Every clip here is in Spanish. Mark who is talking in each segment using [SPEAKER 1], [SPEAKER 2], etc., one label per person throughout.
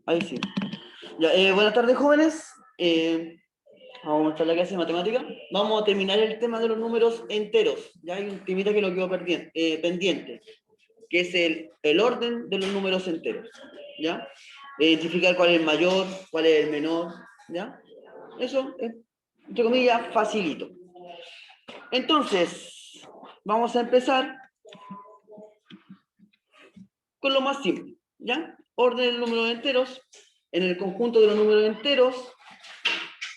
[SPEAKER 1] Ahí sí. Ya, buenas tardes, jóvenes. Vamos a mostrar la clase de matemática. Vamos a terminar el tema de los números enteros. Ya hay un temita que lo quedó pendiente, que es el orden de los números enteros. ¿Ya? Identificar cuál es el mayor, cuál es el menor. ¿Ya? Eso es, entre comillas, facilito. Entonces, vamos a empezar con lo más simple. ¿Ya? Orden de los números enteros. En el conjunto de los números enteros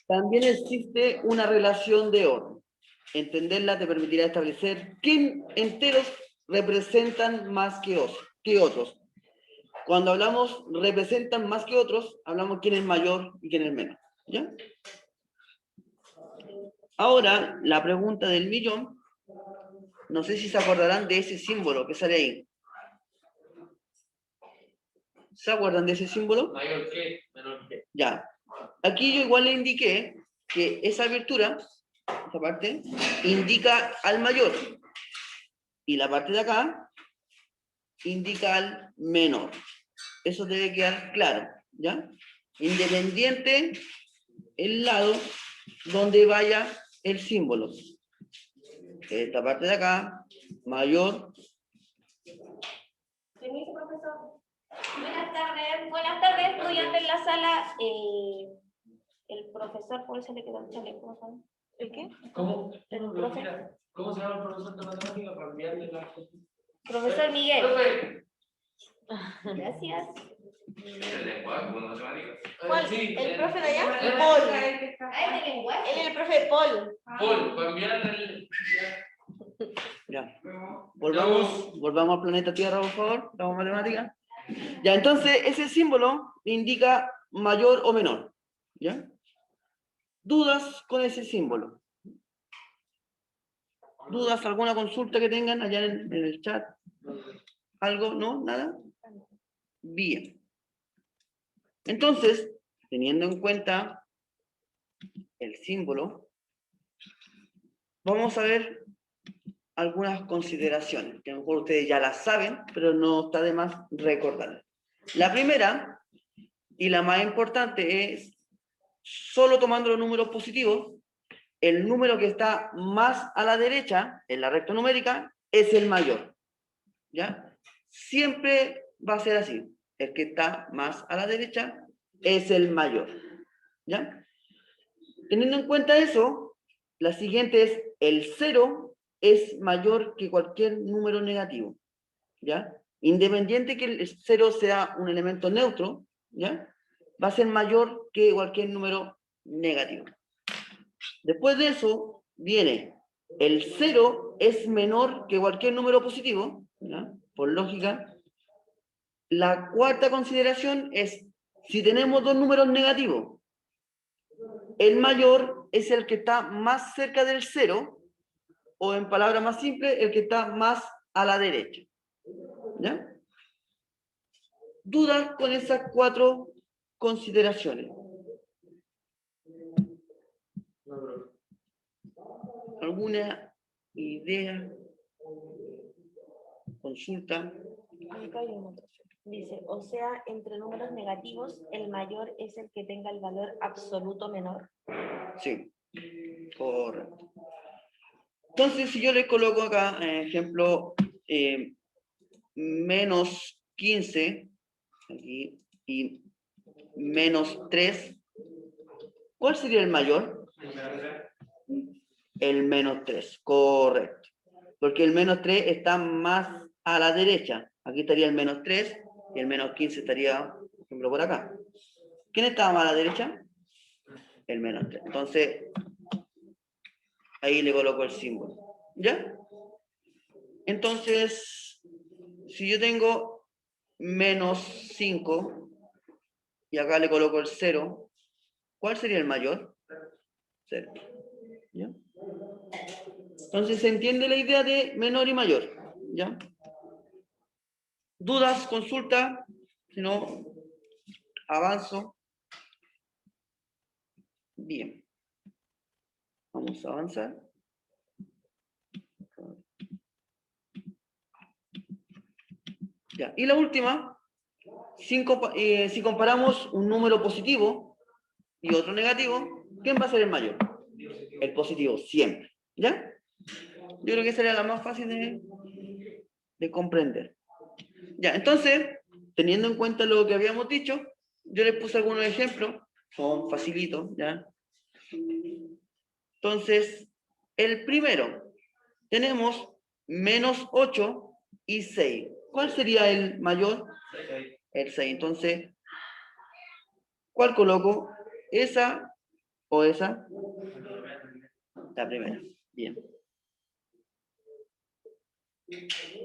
[SPEAKER 1] también existe una relación de orden. Entenderla te permitirá establecer qué enteros representan más que otros. Cuando hablamos representan más que otros, hablamos quién es mayor y quién es menor. ¿Ya? Ahora, la pregunta del millón, no sé si se acordarán de ese símbolo que sale ahí. ¿Se acuerdan de ese símbolo?
[SPEAKER 2] Mayor que, menor que.
[SPEAKER 1] Ya. Aquí yo igual le indiqué que esa abertura, esta parte, indica al mayor. Y la parte de acá indica al menor. Eso debe quedar claro, ¿ya? Independiente el lado donde vaya el símbolo. Esta parte de acá, mayor.
[SPEAKER 3] Permiso, profesor. Buenas tardes, estudiantes en la sala. El profesor, por eso le quedó el chaleco, ¿sabes? ¿El qué?
[SPEAKER 2] ¿Cómo?
[SPEAKER 3] El profe.
[SPEAKER 2] ¿Cómo se llama el profesor de matemática para enviarle la...
[SPEAKER 3] Profesor Miguel.
[SPEAKER 2] Profe.
[SPEAKER 3] Gracias.
[SPEAKER 2] ¿El lenguaje con matemática?
[SPEAKER 3] ¿Cuál?
[SPEAKER 2] Sí.
[SPEAKER 3] ¿El profe de allá?
[SPEAKER 2] El
[SPEAKER 3] Paul. Ah, ¿el de lenguaje? Él es el profe Paul.
[SPEAKER 2] Paul, para enviarle el...
[SPEAKER 1] Ya. Volvamos al planeta Tierra, por favor. Vamos a matemática. Ya, entonces ese símbolo indica mayor o menor. ¿Ya? ¿Dudas con ese símbolo? ¿Dudas? ¿Alguna consulta que tengan allá en el chat? ¿Algo? ¿No? ¿Nada? Bien. Entonces, teniendo en cuenta el símbolo, vamos a ver algunas consideraciones, que a lo mejor ustedes ya las saben, pero no está de más recordar. La primera, y la más importante, es, solo tomando los números positivos, el número que está más a la derecha, en la recta numérica, es el mayor. ¿Ya? Siempre va a ser así. El que está más a la derecha es el mayor. ¿Ya? Teniendo en cuenta eso, la siguiente es el 0 es mayor que cualquier número negativo. ¿Ya? Independiente que el 0 sea un elemento neutro, ¿ya? Va a ser mayor que cualquier número negativo. Después de eso viene el 0 es menor que cualquier número positivo, ¿ya? Por lógica. La cuarta consideración es, si tenemos dos números negativos, el mayor es el que está más cerca del 0, o en palabras más simples, el que está más a la derecha. ¿Ya? ¿Dudas con esas cuatro consideraciones? ¿Alguna idea? ¿Consulta?
[SPEAKER 3] Acá hay una otra. Dice, o sea, entre números negativos, el mayor es el que tenga el valor absoluto menor.
[SPEAKER 1] Sí, correcto. Entonces, si yo le coloco acá, ejemplo, menos 15, aquí, y menos 3, ¿cuál sería el mayor? El menos 3, correcto. Porque el menos 3 está más a la derecha. Aquí estaría el menos 3 y el menos 15 estaría, por ejemplo, por acá. ¿Quién estaba más a la derecha? El menos 3. Entonces, ahí le coloco el símbolo. ¿Ya? Entonces, si yo tengo menos 5 y acá le coloco el 0, ¿cuál sería el mayor? 0. ¿Ya? Entonces, ¿se entiende la idea de menor y mayor? ¿Ya? ¿Dudas? ¿Consulta? Si no, avanzo. Bien. Vamos a avanzar. Ya. Y la última si comparamos un número positivo y otro negativo, ¿quién va a ser el mayor? El positivo, siempre. ¿Ya? Yo creo que sería la más fácil de comprender. Ya, entonces, teniendo en cuenta lo que habíamos dicho, yo les puse algunos ejemplos, son facilitos, ¿ya? Entonces, el primero, tenemos menos 8 y 6. ¿Cuál sería el mayor? El 6. Entonces, ¿cuál coloco? ¿Esa o esa? La primera. Bien.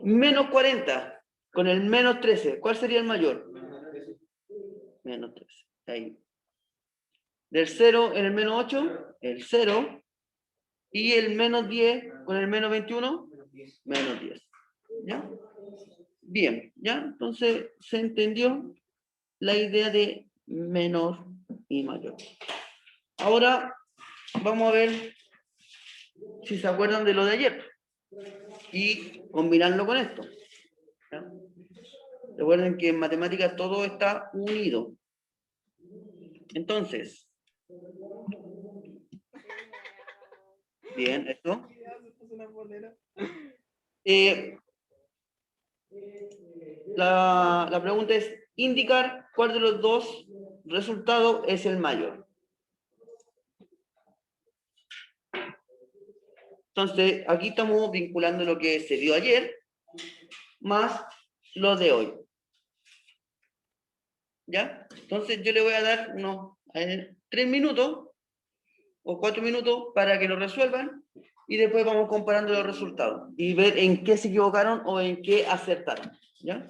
[SPEAKER 1] Menos 40 con el menos 13. ¿Cuál sería el mayor? Menos 13. Ahí. Del 0 en el menos 8, el 0. Y el menos 10 con el menos 21, menos 10. ¿Ya? Bien, ¿ya? Entonces se entendió la idea de menor y mayor. Ahora vamos a ver si se acuerdan de lo de ayer y combinarlo con esto. ¿Ya? Recuerden que en matemáticas todo está unido. Entonces, bien, esto. La pregunta es indicar cuál de los dos resultados es el mayor. Entonces, aquí estamos vinculando lo que se dio ayer más lo de hoy. ¿Ya? Entonces, yo le voy a dar unos 3 minutos o 4 minutos para que lo resuelvan y después vamos comparando los resultados y ver en qué se equivocaron o en qué acertaron. ¿Ya?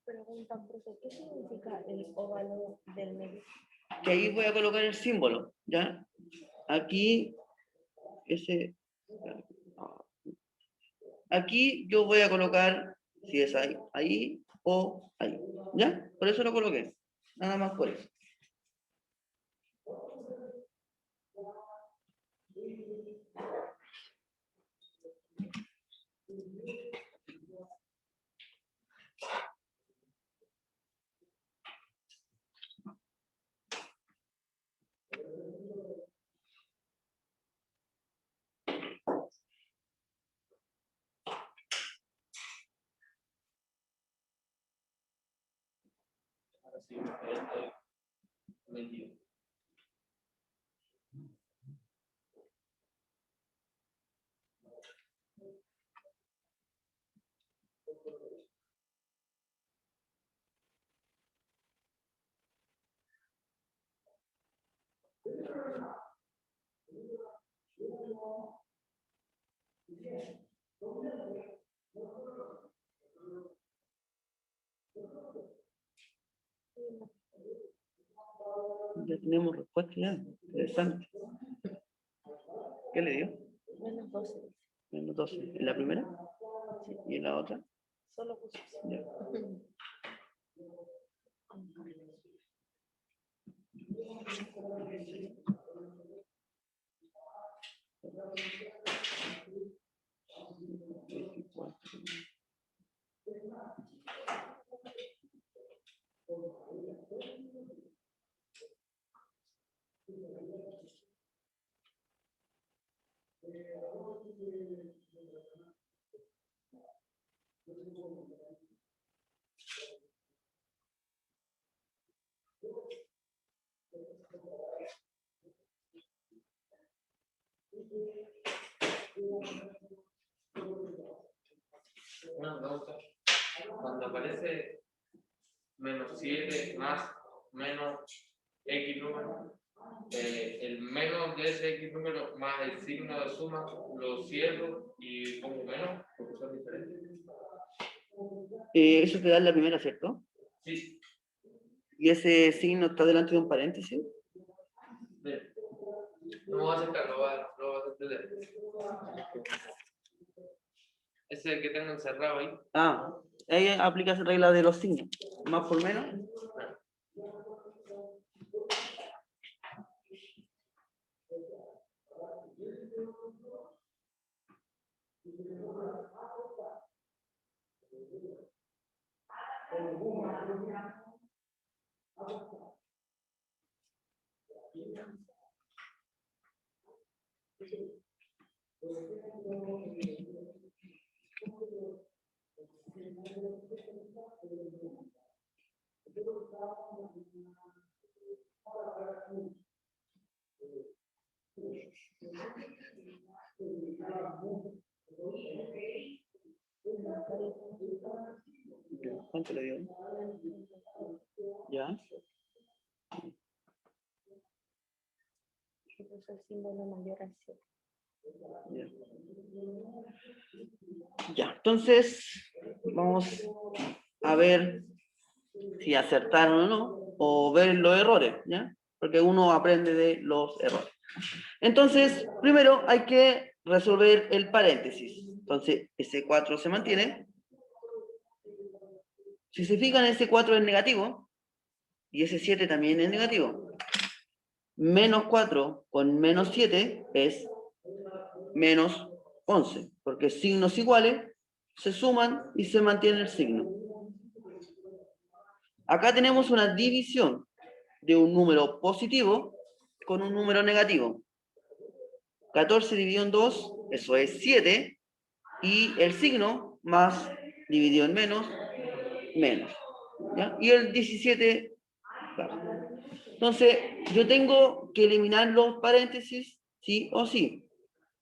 [SPEAKER 3] Preguntan, profe, ¿qué significa el óvalo del medio?
[SPEAKER 1] Que ahí voy a colocar el símbolo. ¿Ya? Aquí, aquí yo voy a colocar si es ahí o ahí. ¿Ya? Por eso lo coloqué. Nada más por eso.
[SPEAKER 2] Ahora sí, estoy 21.
[SPEAKER 1] Ya tenemos respuesta ya. Interesante. ¿Qué le dio?
[SPEAKER 3] Menos 12.
[SPEAKER 1] Menos 12. ¿En la primera?
[SPEAKER 3] Sí.
[SPEAKER 1] ¿Y en la otra?
[SPEAKER 3] Solo puso.
[SPEAKER 1] Ya.
[SPEAKER 2] Una pregunta. Cuando aparece menos 7 más menos X número, el menos de ese X número más el signo de suma lo cierro y pongo menos porque son diferentes.
[SPEAKER 1] Eso te da en la primera, ¿cierto?
[SPEAKER 2] Sí.
[SPEAKER 1] y ese signo está delante de un paréntesis.
[SPEAKER 2] Bien. No me voy a acercar, lo voy a hacer desde. Ese que tengo encerrado ahí.
[SPEAKER 1] Ah, ahí aplica esa regla de los signos. Más por menos. ¿Cuánto le dio? ¿Ya?
[SPEAKER 3] El símbolo mayor al 7.
[SPEAKER 1] Ya, entonces vamos a ver si acertaron o no, o ver los errores, ¿ya? Porque uno aprende de los errores. Entonces, primero hay que resolver el paréntesis. Entonces, ese 4 se mantiene. Si se fijan, ese 4 es negativo y ese 7 también es negativo. Menos 4 con menos 7 es menos 11, porque signos iguales se suman y se mantiene el signo. Acá tenemos una división de un número positivo con un número negativo. 14 dividido en 2, eso es 7, y el signo más dividido en menos, menos. ¿Ya? Y el 17, claro. Entonces, yo tengo que eliminar los paréntesis, sí o sí.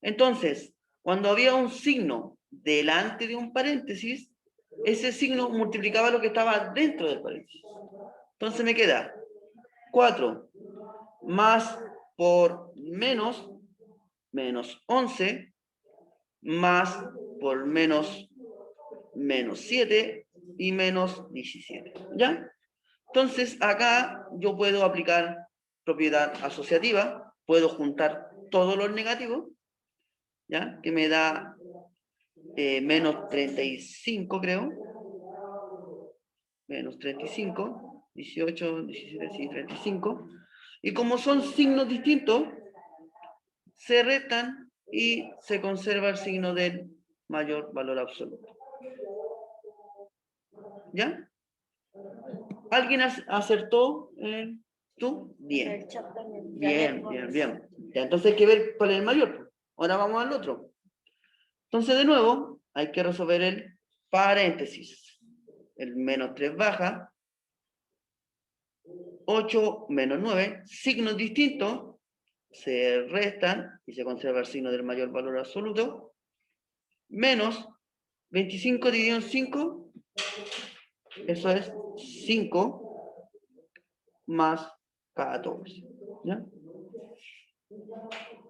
[SPEAKER 1] Entonces, cuando había un signo delante de un paréntesis, ese signo multiplicaba lo que estaba dentro del paréntesis. Entonces me queda 4 más por menos, menos 11, más por menos, menos 7 y menos 17. ¿Ya? Entonces acá yo puedo aplicar propiedad asociativa, puedo juntar todos los negativos, ¿ya? Que me da menos 35, creo. Menos 35, 18, 17, sí, 35. Y como son signos distintos, se restan y se conserva el signo del mayor valor absoluto. ¿Ya? ¿Alguien acertó? ¿Tú? Bien. Bien, bien, bien. Ya, entonces hay que ver cuál es el mayor. Ahora vamos al otro. Entonces, de nuevo, hay que resolver el paréntesis. El menos 3 baja. 8 menos 9, signos distintos, se restan y se conserva el signo del mayor valor absoluto. Menos 25 dividido en 5, eso es 5 más 14. ¿Ya?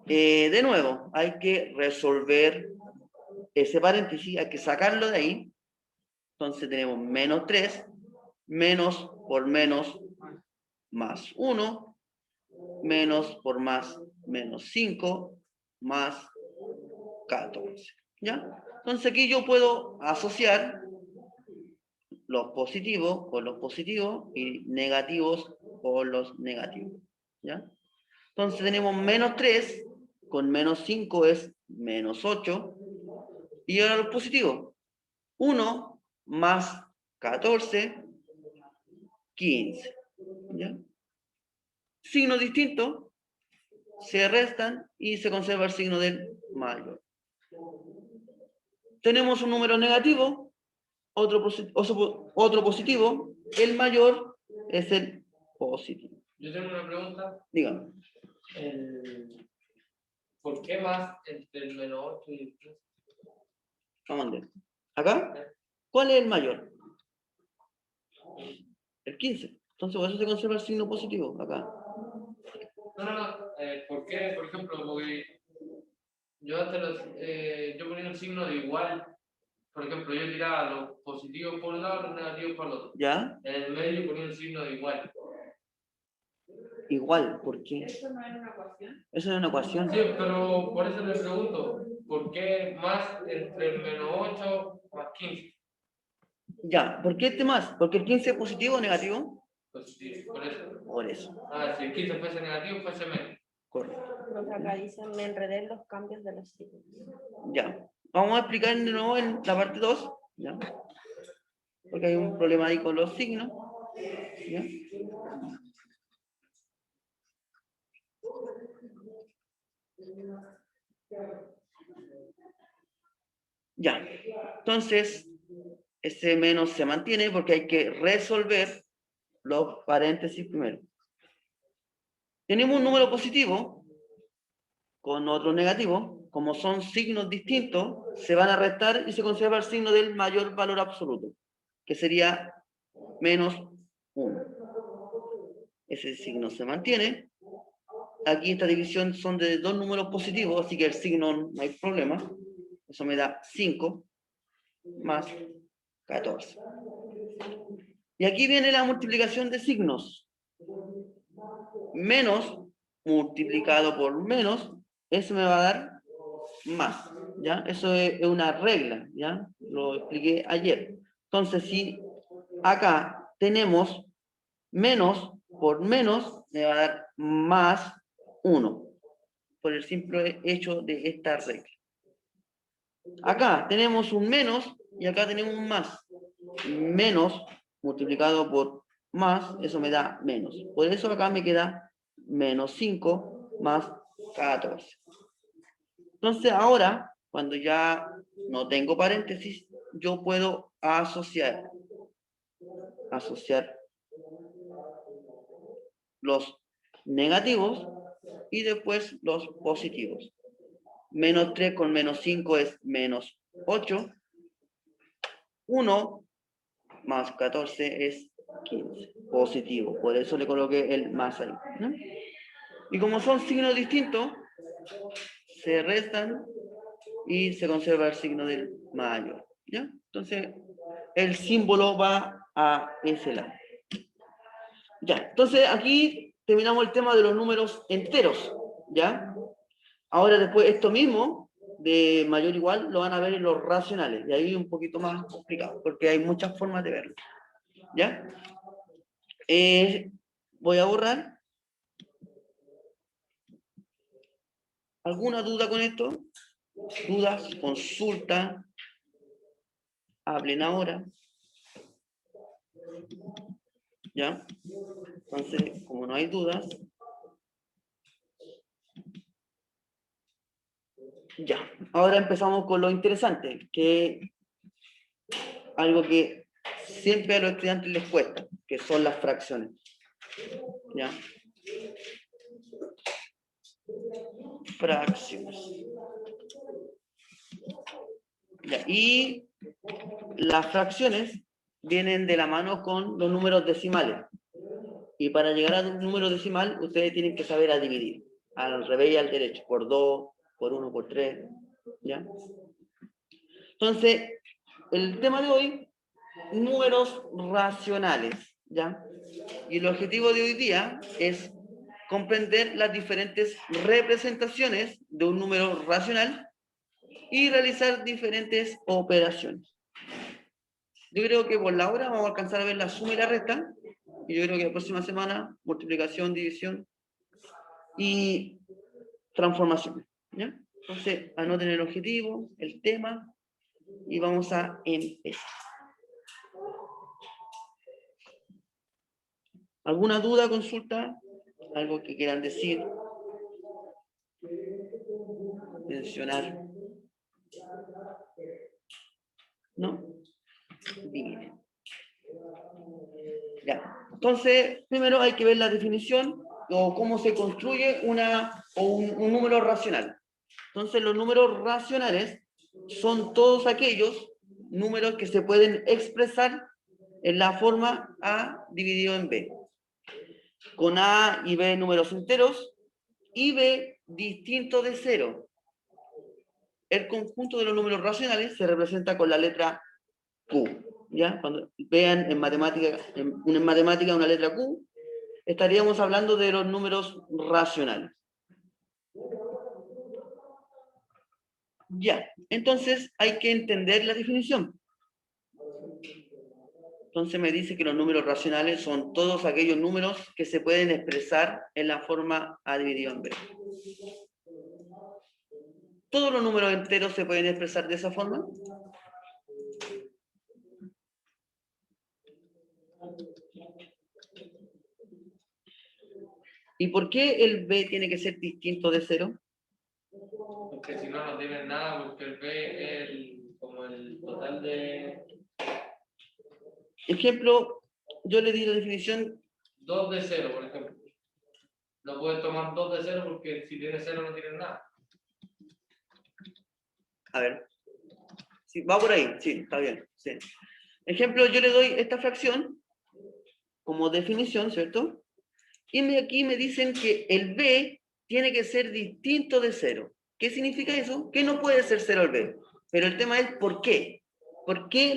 [SPEAKER 1] De nuevo, hay que resolver ese paréntesis, hay que sacarlo de ahí. Entonces tenemos menos 3, menos por menos más 1, menos por más menos 5, más 14. ¿Ya? Entonces aquí yo puedo asociar los positivos con los positivos y negativos con los negativos. ¿Ya? Entonces tenemos menos 3 con menos 5 es menos 8. Y ahora los positivos. 1 más 14, 15. ¿Ya? Signos distintos se restan y se conserva el signo del mayor. Tenemos un número negativo, otro positivo, el mayor es el positivo.
[SPEAKER 2] Yo tengo una pregunta.
[SPEAKER 1] Dígame.
[SPEAKER 2] ¿Por qué más entre el menos 8 y el 3?
[SPEAKER 1] ¿A dónde? ¿Acá? ¿Cuál es el mayor? El 15. Entonces por eso se conserva el signo positivo acá.
[SPEAKER 2] No. ¿Por qué? Por ejemplo, porque yo ponía el signo de igual por ejemplo, yo tiraba los positivos por un lado, los negativos por el otro.
[SPEAKER 1] ¿Ya?
[SPEAKER 2] En el medio ponía un signo de igual.
[SPEAKER 1] Igual, ¿por qué?
[SPEAKER 4] ¿Eso no es una ecuación?
[SPEAKER 1] Eso es una ecuación.
[SPEAKER 2] Sí, pero por eso le pregunto, ¿por qué más entre menos 8 más 15?
[SPEAKER 1] Ya, ¿por qué este más? ¿Porque el 15 es positivo o negativo?
[SPEAKER 2] Positivo, por eso.
[SPEAKER 1] Por eso,
[SPEAKER 2] Ah, si el 15 fuese negativo, fuese menos.
[SPEAKER 1] correcto.
[SPEAKER 3] Nos acá dicen, me enredé en los cambios de los signos.
[SPEAKER 1] Ya. Vamos a explicar de nuevo en la parte 2, ¿ya? Porque hay un problema ahí con los signos. ¿Ya? Ya. Entonces, ese menos se mantiene porque hay que resolver los paréntesis primero. Tenemos un número positivo con otro negativo. Como son signos distintos, se van a restar y se conserva el signo del mayor valor absoluto, que sería menos 1. Ese signo se mantiene. Aquí esta división son de dos números positivos, así que el signo no hay problema. Eso me da 5 más 14. Y aquí viene la multiplicación de signos. Menos multiplicado por menos, eso me va a dar más, ¿ya? Eso es una regla, ¿ya? Lo expliqué ayer. Entonces, si acá tenemos menos por menos, me va a dar más 1, por el simple hecho de esta regla. Acá tenemos un menos y acá tenemos un más. Menos multiplicado por más, eso me da menos. Por eso acá me queda menos 5 más 14. Entonces ahora, cuando ya no tengo paréntesis, yo puedo asociar los negativos y después los positivos. Menos 3 con menos 5 es menos 8. 1 más 14 es 15. Positivo. Por eso le coloqué el más ahí, ¿no? Y como son signos distintos, se restan y se conserva el signo del mayor, ¿ya? Entonces, el símbolo va a ese lado. Ya, entonces aquí terminamos el tema de los números enteros, ¿ya? Ahora después esto mismo, de mayor igual, lo van a ver en los racionales, y ahí un poquito más complicado, porque hay muchas formas de verlo, ¿ya? Voy a borrar. ¿Alguna duda con esto? ¿Dudas? Consulta. Hablen ahora. ¿Ya? Entonces, como no hay dudas, ya. Ahora empezamos con lo interesante, que algo que siempre a los estudiantes les cuesta, que son las fracciones. ¿Ya? Fracciones. Ya. Y las fracciones vienen de la mano con los números decimales. Y para llegar a un número decimal, ustedes tienen que saber a dividir. Al revés y al derecho. Por 2, por 1, por 3. ¿Ya? Entonces, el tema de hoy, números racionales. ¿Ya? Y el objetivo de hoy día es comprender las diferentes representaciones de un número racional y realizar diferentes operaciones. Yo creo que por la hora vamos a alcanzar a ver la suma y la resta, y yo creo que la próxima semana, multiplicación, división y transformación. ¿Ya? Entonces, anoten el objetivo, el tema, y vamos a empezar. ¿Alguna duda, consulta? ¿Algo que quieran decir? Mencionar. ¿No? Bien. Ya. Entonces, primero hay que ver la definición o cómo se construye un número racional. Entonces, los números racionales son todos aquellos números que se pueden expresar en la forma A dividido en B. Con A y B números enteros y B distinto de 0. el conjunto de los números racionales se representa con la letra Q. ¿Ya? Cuando vean en matemática una letra Q, estaríamos hablando de los números racionales. Ya, entonces hay que entender la definición. Entonces me dice que los números racionales son todos aquellos números que se pueden expresar en la forma A dividido en B. ¿Todos los números enteros se pueden expresar de esa forma? ¿Y por qué el B tiene que ser distinto de 0?
[SPEAKER 2] Porque si no, no tienen nada, porque el B es como el total de
[SPEAKER 1] Ejemplo, yo le di la definición.
[SPEAKER 2] 2 de 0, por ejemplo. No puedes tomar 2 de 0 porque si tienes 0 no tienes nada.
[SPEAKER 1] A ver. Sí, va por ahí, sí, está bien. Sí. Ejemplo, yo le doy esta fracción como definición, ¿cierto? Y aquí me dicen que el B tiene que ser distinto de 0. ¿Qué significa eso? Que no puede ser 0 el B. Pero el tema es ¿por qué? ¿Por qué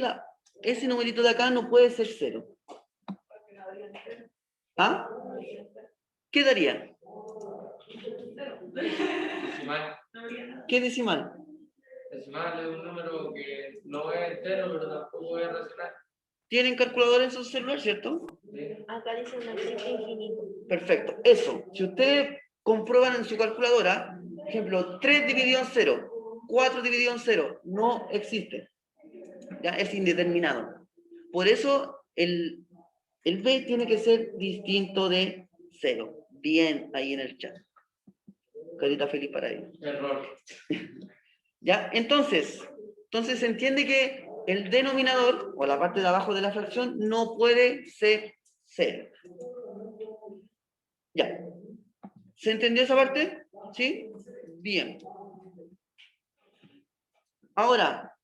[SPEAKER 1] ese numerito de acá no puede ser 0? ¿Ah? ¿Qué daría?
[SPEAKER 2] Decimal.
[SPEAKER 1] ¿Qué decimal?
[SPEAKER 2] Decimal es un número que no es entero, pero tampoco es racional.
[SPEAKER 1] ¿Tienen calculador en su celular, cierto?
[SPEAKER 2] Sí.
[SPEAKER 3] Acá dice no existe infinito.
[SPEAKER 1] Perfecto. Eso. Si ustedes comprueban en su calculadora, ejemplo, 3 dividido en 0, 4 dividido en 0, no existe. ¿Ya? Es indeterminado. Por eso el B tiene que ser distinto de 0. Bien, ahí en el chat. Carita feliz para ellos.
[SPEAKER 2] Error.
[SPEAKER 1] ¿Ya? Entonces se entiende que el denominador, o la parte de abajo de la fracción, no puede ser 0. ¿Ya? ¿Se entendió esa parte? ¿Sí? Bien. Ahora,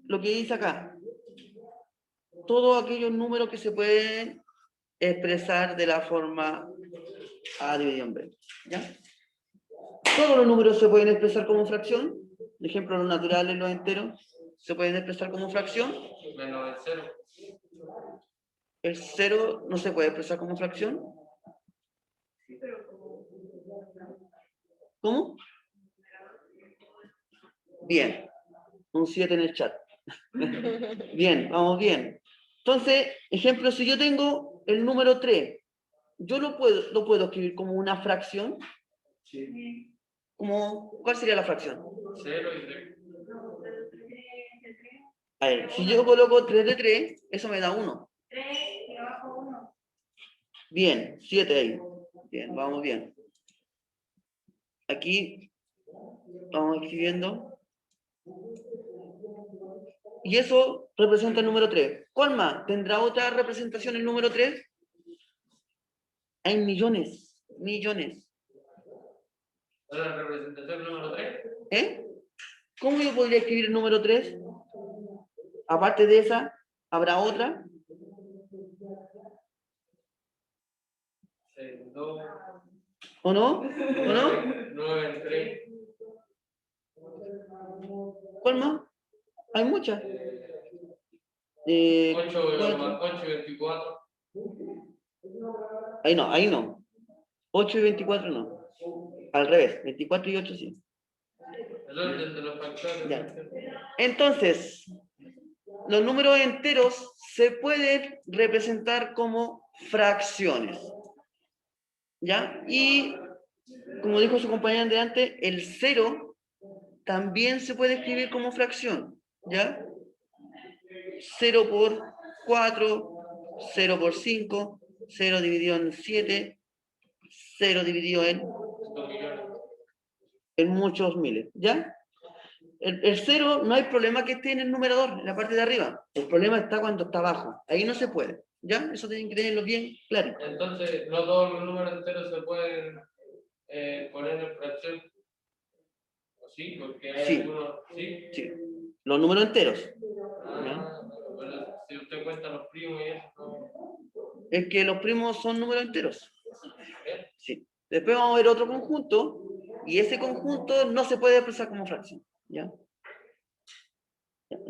[SPEAKER 1] lo que dice acá. Todos aquellos números que se pueden expresar de la forma A dividido en B. ¿Ya? Todos los números se pueden expresar como fracción. Por ejemplo, los naturales, los enteros, se pueden expresar como fracción.
[SPEAKER 2] Menos el 0.
[SPEAKER 1] El 0 no se puede expresar como fracción. ¿Cómo? Bien. Un 7 en el chat. Bien, vamos bien. Entonces, ejemplo, si yo tengo el número 3, yo lo puedo escribir como una fracción.
[SPEAKER 2] Sí.
[SPEAKER 1] ¿Cuál sería la fracción?
[SPEAKER 2] 0 y 3.
[SPEAKER 1] A ver, si yo coloco 3 de 3, eso me da 1.
[SPEAKER 3] 3 y abajo 1.
[SPEAKER 1] Bien, 7 ahí. Bien, vamos bien. Aquí vamos escribiendo. Y eso representa el número 3. ¿Cuál más? ¿Tendrá otra representación el número 3? Hay millones.
[SPEAKER 2] ¿Es la representación número 3?
[SPEAKER 1] ¿Eh? ¿Cómo yo podría escribir el número 3? Aparte de esa, ¿habrá otra?
[SPEAKER 2] 2.
[SPEAKER 1] ¿O no?
[SPEAKER 2] 9 en 3.
[SPEAKER 1] ¿Cuál más? Hay muchas.
[SPEAKER 2] 8 más 8 y 24.
[SPEAKER 1] Ahí no. 8 y 24 no. Al revés, 24 y 8 sí.
[SPEAKER 2] El orden de los factores.
[SPEAKER 1] Ya. Entonces, los números enteros se pueden representar como fracciones. ¿Ya? Y, como dijo su compañera de antes, el 0 también se puede escribir como fracción. ¿Ya? 0 por 4, 0 por 5, 0 dividido en 7, 0 dividido en muchos miles. ¿Ya? El 0 no hay problema que esté en el numerador, en la parte de arriba. El problema está cuando está abajo. Ahí no se puede. ¿Ya? Eso tienen que tenerlo bien claro.
[SPEAKER 2] Entonces, no todos los números enteros se pueden poner en fracción. ¿O sí? Porque hay
[SPEAKER 1] Sí.
[SPEAKER 2] algunos. ¿Sí?
[SPEAKER 1] Sí. Los números enteros.
[SPEAKER 2] Bueno, si usted cuenta los primos y eso. No...
[SPEAKER 1] Es que los primos son números enteros.
[SPEAKER 2] ¿Bien?
[SPEAKER 1] Sí. Después vamos a ver otro conjunto, y ese conjunto no se puede expresar como fracción. ¿Ya?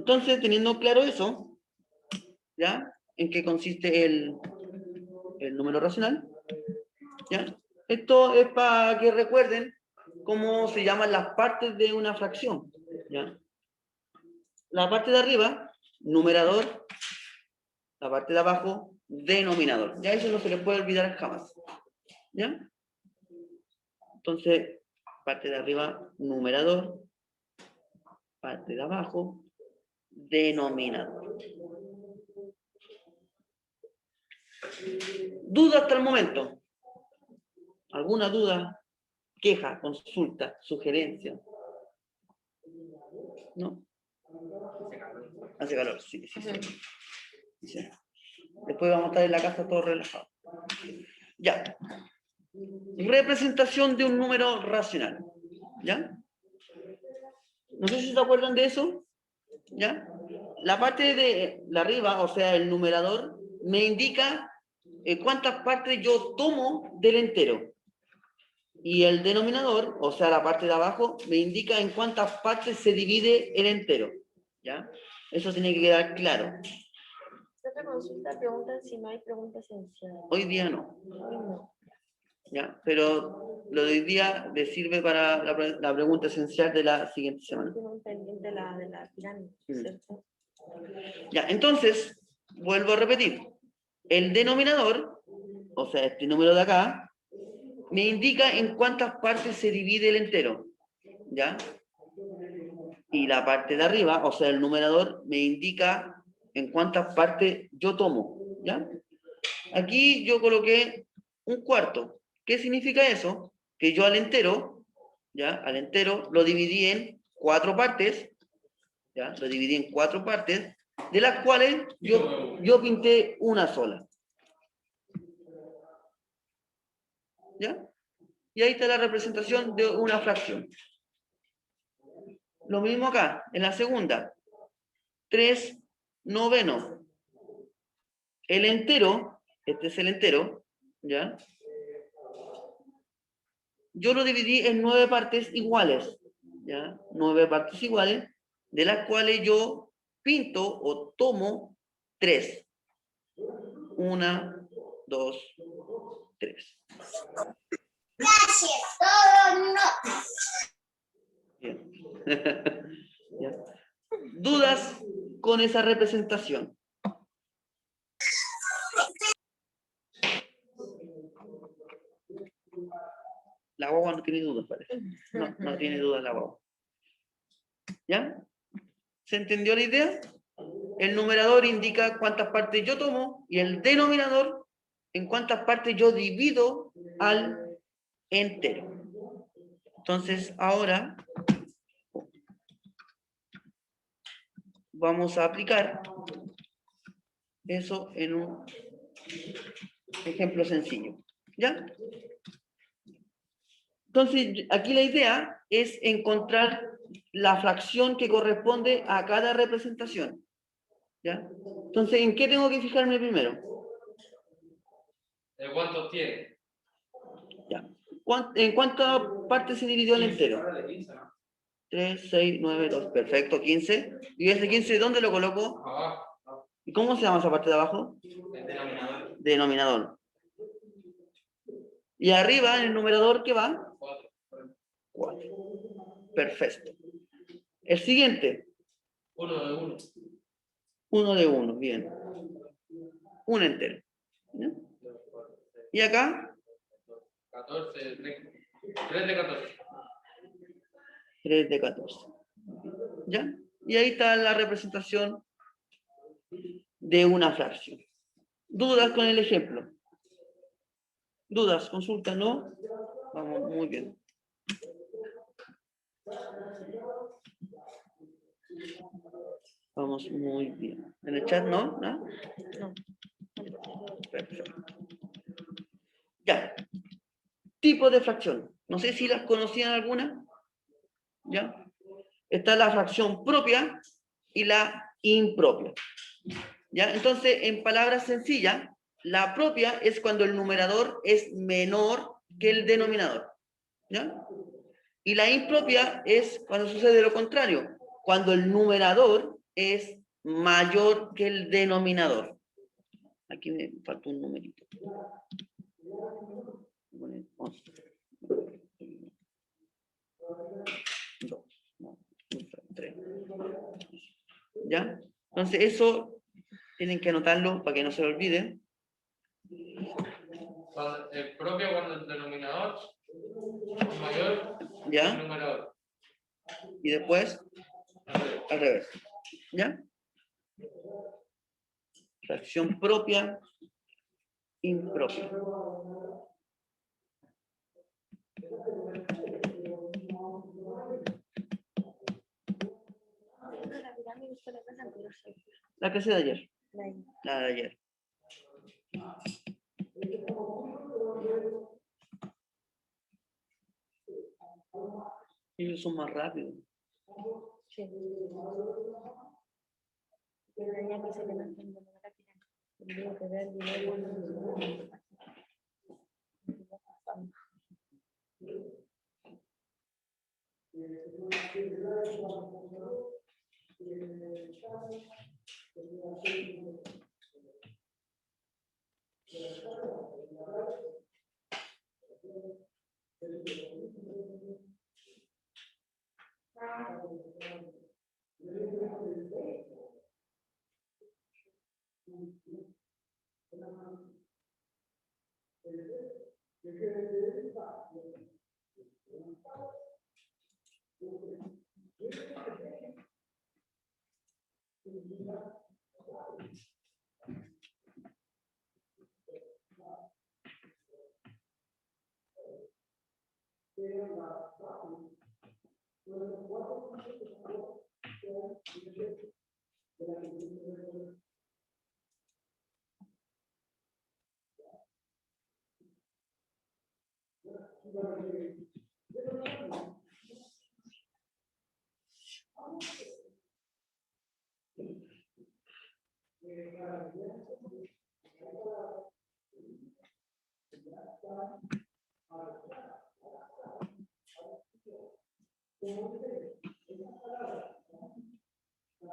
[SPEAKER 1] Entonces, teniendo claro eso, ¿ya? En qué consiste el número racional, ¿ya? Esto es para que recuerden cómo se llaman las partes de una fracción, ¿ya? La parte de arriba, numerador, la parte de abajo, denominador. Ya eso no se les puede olvidar jamás, ¿ya? Entonces, parte de arriba, numerador, parte de abajo, denominador. ¿Duda hasta el momento? ¿Alguna duda? ¿Queja, consulta, sugerencia? ¿No? Hace calor, sí. Sí. Después vamos a estar en la casa todos relajados. Ya. Representación de un número racional. ¿Ya? No sé si se acuerdan de eso. ¿Ya? La parte de la arriba, o sea, el numerador, me indica cuántas partes yo tomo del entero. Y el denominador, o sea, la parte de abajo, me indica en cuántas partes se divide el entero. ¿Ya? Eso tiene que quedar claro.
[SPEAKER 3] Otra consulta pregunta si no hay preguntas esenciales.
[SPEAKER 1] Hoy día no.
[SPEAKER 3] Hoy no.
[SPEAKER 1] ¿Ya? Pero lo de hoy día le sirve para la pregunta esencial de la siguiente semana.
[SPEAKER 3] Tengo un pendiente de la pirámide, ¿cierto?
[SPEAKER 1] Ya, entonces, vuelvo a repetir. El denominador, o sea, este número de acá, me indica en cuántas partes se divide el entero. ¿Ya? Y la parte de arriba, o sea, el numerador, me indica en cuántas partes yo tomo. ¿Ya? Aquí yo coloqué un cuarto. ¿Qué significa eso? Que yo al entero, ¿ya? Al entero lo dividí en 4 partes, ¿ya? Lo dividí en 4 partes, de las cuales yo pinté una sola. ¿Ya? Y ahí está la representación de una fracción. Lo mismo acá, en la segunda. 3/9. El entero, este es el entero, ¿ya? Yo lo dividí en 9 partes iguales, ¿ya? 9 partes iguales, de las cuales yo pinto o tomo 3. 1, 2, 3.
[SPEAKER 4] Gracias, todo no.
[SPEAKER 1] Bien. ¿Ya? ¿Dudas con esa representación? La guagua no tiene dudas, parece. No tiene dudas la guagua. ¿Ya? ¿Se entendió la idea? El numerador indica cuántas partes yo tomo y el denominador en cuántas partes yo divido al entero. Entonces, ahora vamos a aplicar eso en un ejemplo sencillo. ¿Ya? Entonces, aquí la idea es encontrar la fracción que corresponde a cada representación. ¿Ya? Entonces, ¿en qué tengo que fijarme primero?
[SPEAKER 2] ¿De cuántos tiene?
[SPEAKER 1] ¿Ya? ¿En cuántas partes se dividió el entero? 3, 6, 9, 2. Perfecto, 15. ¿Y ese 15 dónde lo coloco?
[SPEAKER 2] Abajo.
[SPEAKER 1] ¿Y cómo se llama esa parte de abajo?
[SPEAKER 2] El denominador.
[SPEAKER 1] Denominador. Y arriba, en el numerador, ¿qué va?
[SPEAKER 2] 4.
[SPEAKER 1] 4. Perfecto. El siguiente.
[SPEAKER 2] 1 de 1.
[SPEAKER 1] 1 de 1, bien. Un entero. ¿Ya? Y acá,
[SPEAKER 2] 14, 3 de 14.
[SPEAKER 1] 3 de 14. ¿Ya? Y ahí está la representación de una fracción. ¿Dudas con el ejemplo? ¿Dudas? ¿Consulta? ¿No? Vamos, muy bien. Vamos muy bien. ¿En el chat no? ¿No?
[SPEAKER 3] No.
[SPEAKER 1] Perfecto. Ya. Tipo de fracción. No sé si las conocían alguna. ¿Ya? Está la fracción propia y la impropia. ¿Ya? Entonces, en palabras sencillas, la propia es cuando el numerador es menor que el denominador. ¿Ya? Y la impropia es cuando sucede lo contrario, cuando el numerador es mayor que el denominador. Aquí me falta un numerito. Voy a poner 11. 2, 3. ¿Ya? Entonces eso tienen que anotarlo para que no se lo olviden.
[SPEAKER 2] Propio cuando el denominador es mayor que el
[SPEAKER 1] ¿Ya?
[SPEAKER 2] numerador.
[SPEAKER 1] Y después al revés. ¿Ya? Fracción propia, impropia. La clase de ayer. La de ayer. Ellos son más rápidos.
[SPEAKER 3] Sí.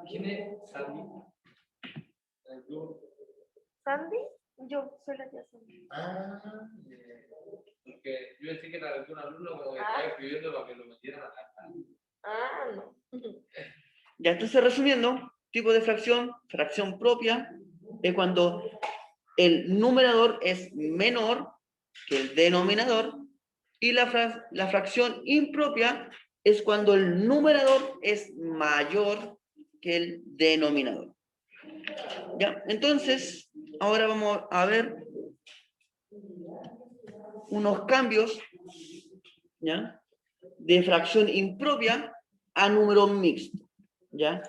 [SPEAKER 2] ¿Quién es Sandy?
[SPEAKER 3] ¿Sandy? Yo soy la tía Sandy.
[SPEAKER 2] Porque yo decía que era algún alumno como que
[SPEAKER 3] Ah.
[SPEAKER 2] estaba escribiendo para que lo metieran a la.
[SPEAKER 3] Ah, no.
[SPEAKER 1] Ya, entonces resumiendo, tipo de fracción, fracción propia, es cuando el numerador es menor que el denominador, y la fracción impropia es cuando el numerador es mayor que el denominador. Ya, entonces, ahora vamos a ver unos cambios, ¿ya?, de fracción impropia a número mixto, ¿ya?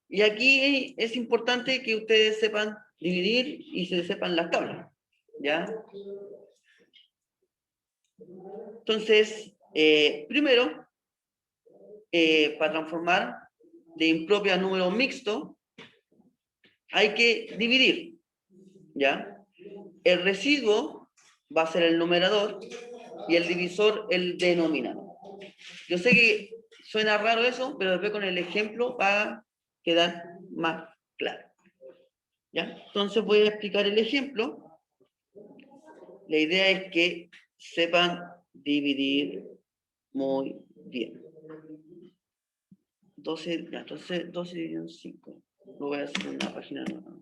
[SPEAKER 1] Y aquí es importante que ustedes sepan dividir y se sepan las tablas, ¿ya? Entonces, primero, para transformar de impropia a número mixto, hay que dividir, ¿ya? El residuo va a ser el numerador y el divisor el denominador. Yo sé que suena raro eso, pero después con el ejemplo va a quedar más claro, ¿ya? Entonces voy a explicar el ejemplo. La idea es que sepan dividir muy bien. 12, ya, entonces 12 dividido en 5. Lo voy a hacer en una página nueva.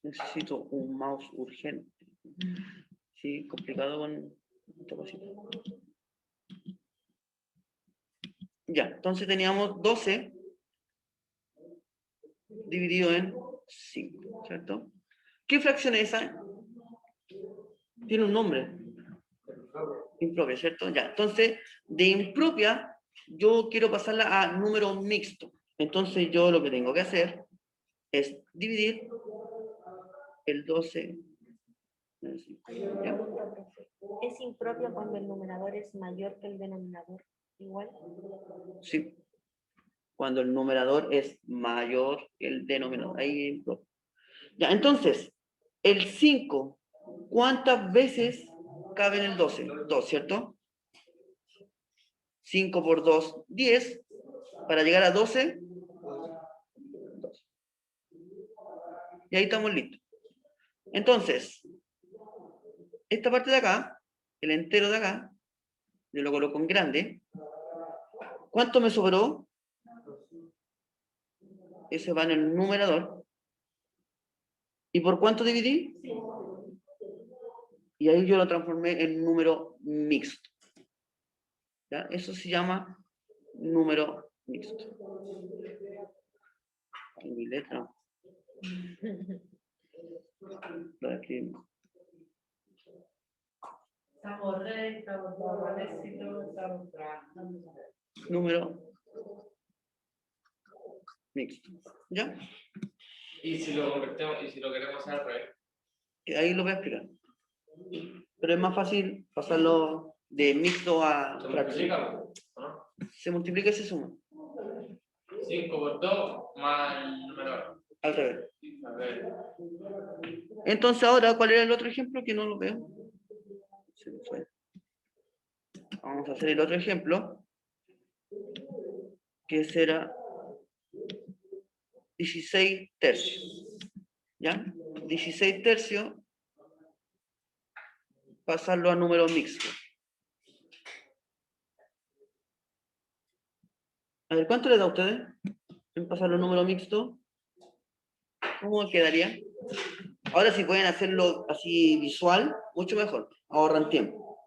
[SPEAKER 1] Necesito un mouse urgente. Sí, complicado con esta cosita. Ya, entonces teníamos 12 dividido en 5, ¿cierto? ¿Qué fracción es esa? Tiene un nombre. Impropia, ¿cierto? Ya, entonces, de impropia, yo quiero pasarla a número mixto. Entonces, yo lo que tengo que hacer es dividir el 12
[SPEAKER 3] ¿Ya? ¿Es impropio cuando el numerador es mayor que el denominador? Igual.
[SPEAKER 1] Sí. Cuando el numerador es mayor que el denominador. Ahí. Ya, entonces, el 5, ¿cuántas veces cabe en el 12? 2, ¿cierto? 5 por 2, 10. Para llegar a 12, 2. Y ahí estamos listos. Entonces, esta parte de acá, el entero de acá, yo lo coloco en grande. ¿Cuánto me sobró? Ese va en el numerador. ¿Y por cuánto dividí? Y ahí yo lo transformé en número mixto. ¿Ya? Eso se llama número mixto. En mi letra. Lo escribimos.
[SPEAKER 5] Estamos rectos, estamos éxitos, estamos trabajando.
[SPEAKER 1] Número mixto. ¿Ya?
[SPEAKER 2] Y si lo convertimos, y si lo queremos hacer al revés.
[SPEAKER 1] Y ahí lo voy a explicar. Pero es más fácil pasarlo de mixto a
[SPEAKER 2] Se
[SPEAKER 1] fracción.
[SPEAKER 2] multiplica, ¿no?
[SPEAKER 1] Se multiplica y se suma.
[SPEAKER 2] 5 por 2 más el número.
[SPEAKER 1] Al revés.
[SPEAKER 2] A ver.
[SPEAKER 1] Entonces ahora, ¿cuál era el otro ejemplo? Que no lo veo. Se me fue. Vamos a hacer el otro ejemplo. Que será 16 tercios. ¿Ya? 16 tercios. Pasarlo a número mixto. A ver, ¿cuánto le da a ustedes en pasarlo a número mixto? ¿Cómo quedaría? Ahora si pueden hacerlo así visual, mucho mejor. Ahorran tiempo.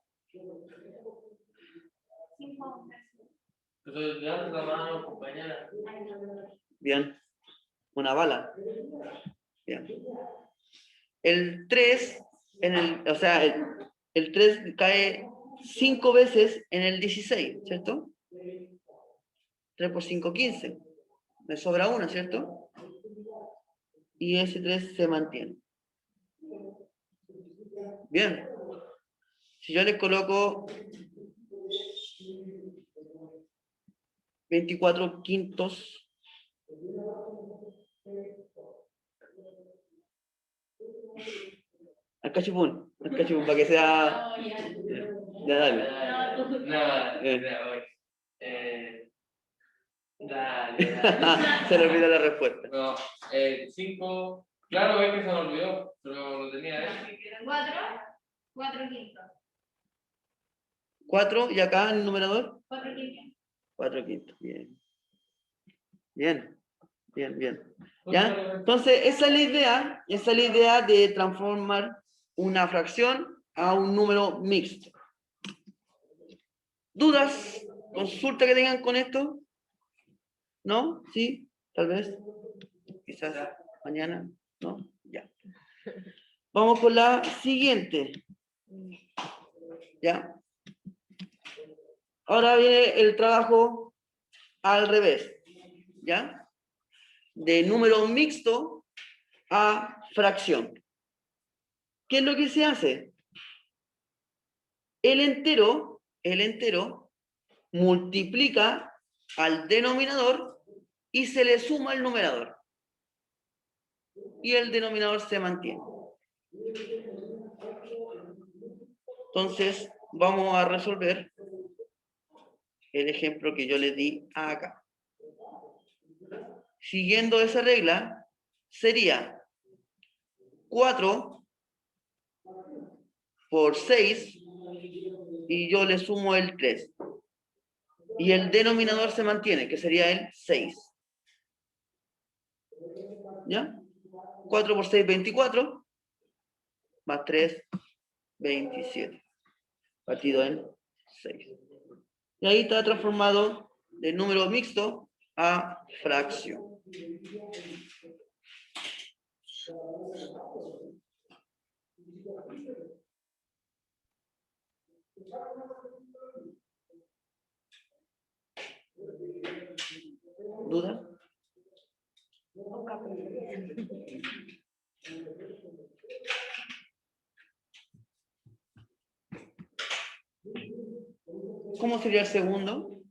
[SPEAKER 2] Entonces, ya la mano, compañera.
[SPEAKER 1] Bien. Una bala. Bien. El 3, o sea, el 3 cae 5 veces en el 16, ¿cierto? 3 por 5, 15. Me sobra una, ¿cierto? Y ese 3 se mantiene. Bien. Si yo les coloco 24 quintos, al cachipún, para que sea... Ya, dale.
[SPEAKER 2] Dale.
[SPEAKER 1] Se le olvidó la respuesta.
[SPEAKER 2] No, 5. Claro, es que se me olvidó, pero lo tenía ahí.
[SPEAKER 3] 4 quintos.
[SPEAKER 1] 4, y acá en el numerador,
[SPEAKER 3] 4 quintos.
[SPEAKER 1] 4 quintos. Bien. Bien. Bien, bien. ¿Ya? Entonces, esa es la idea de transformar una fracción a un número mixto. ¿Dudas? ¿Consulta que tengan con esto? ¿No? ¿Sí? Tal vez. Quizás mañana. ¿No? Ya. Vamos con la siguiente. ¿Ya? Ahora viene el trabajo al revés. ¿Ya? De número mixto a fracción. ¿Qué es lo que se hace? El entero multiplica al denominador y se le suma el numerador. Y el denominador se mantiene. Entonces, vamos a resolver el ejemplo que yo les di acá. Siguiendo esa regla, sería 4 por 6 y yo le sumo el 3. Y el denominador se mantiene, que sería el 6. ¿Ya? 4 por 6, 24. Más 3, 27. Partido en 6. Y ahí está transformado de número mixto a fracción. ¿Duda? ¿Cómo sería el segundo?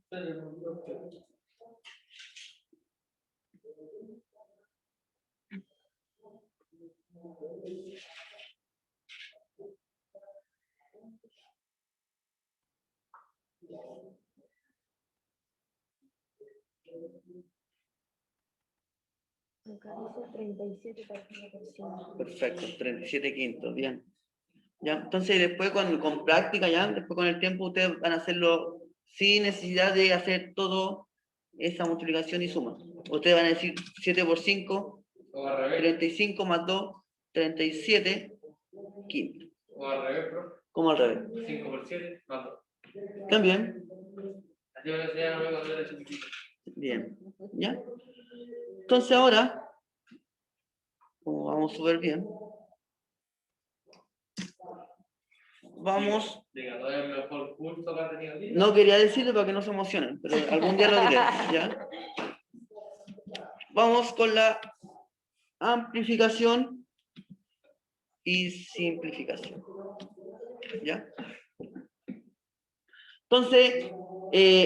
[SPEAKER 3] Acá dice 37 por
[SPEAKER 1] Perfecto, 37 quintos, bien. ¿Ya? Entonces después con práctica, ya, después con el tiempo ustedes van a hacerlo sin necesidad de hacer todo esa multiplicación y suma. Ustedes van a decir 7 por 5,
[SPEAKER 2] O al revés.
[SPEAKER 1] 35 más 2, 37 quintos.
[SPEAKER 2] O al revés, bro.
[SPEAKER 1] Como al revés.
[SPEAKER 2] 5 por 7, más 2.
[SPEAKER 1] También.
[SPEAKER 2] Así me enseñaron luego a hacer el chiquitito.
[SPEAKER 1] Bien. ¿Ya? Entonces ahora, como vamos súper bien, vamos.
[SPEAKER 2] Diga, no es el mejor curso que ha tenido.
[SPEAKER 1] No quería decirlo para que no se emocionen, pero algún día lo diré, ¿ya? Vamos con la amplificación y simplificación, ¿ya? Entonces,